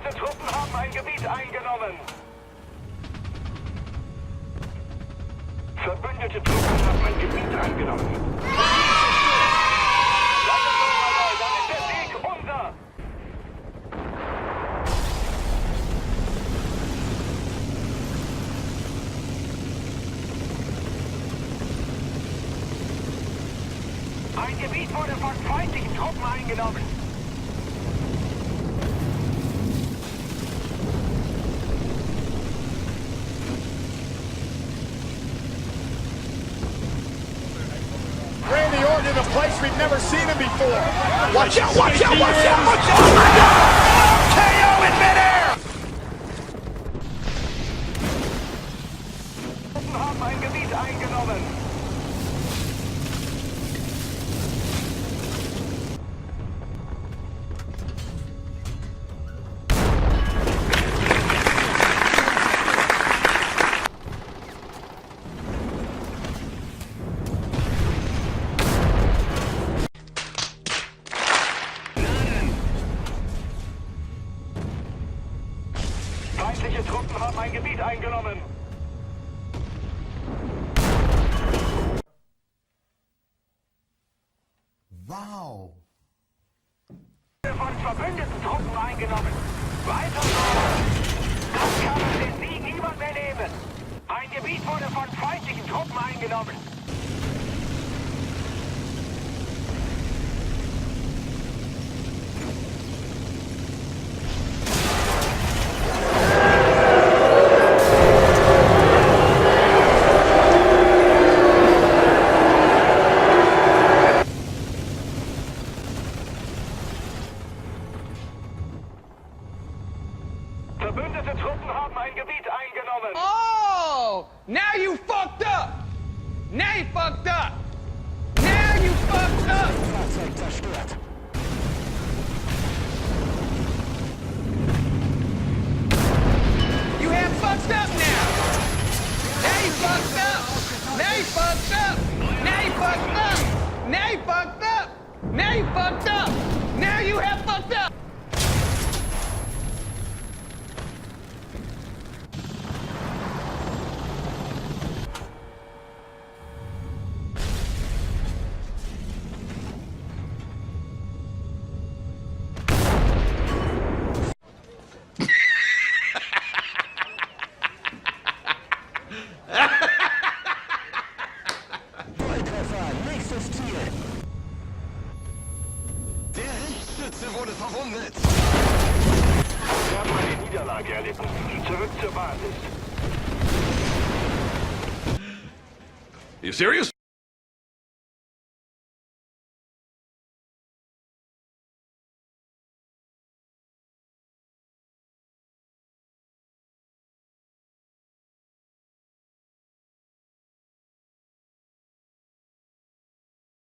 Verbündete Truppen haben ein Gebiet eingenommen. Verbündete Truppen haben ein Gebiet eingenommen. Lass es so, Alter, dann ist der Sieg unser. Ein Gebiet wurde von feindlichen Truppen eingenommen. Randy Orton in a place we've never seen him before. Watch out, watch out, watch out, watch out! Oh my God! KO in midair! Truppen haben ein Gebiet eingenommen. Feindliche Truppen haben ein Gebiet eingenommen. Wow. Von verbündeten Truppen eingenommen. Weiter so. Das kann man den Sieg niemand mehr nehmen. Ein Gebiet wurde von feindlichen Truppen eingenommen. Verbündete Truppen haben ein Gebiet eingenommen. Oh! Now you fucked up! Now you fucked up! Now you fucked up! Fahrzeug zerstört. You have fucked up now! Now you fucked up! Now you fucked up! Now you fucked up! Now you fucked up! Now you fucked up! Now you have fucked up! Volltreffer, nächstes Ziel. Der Richtschütze wurde verwundet. Wir haben eine Niederlage erlitten. Zurück zur Basis. You serious?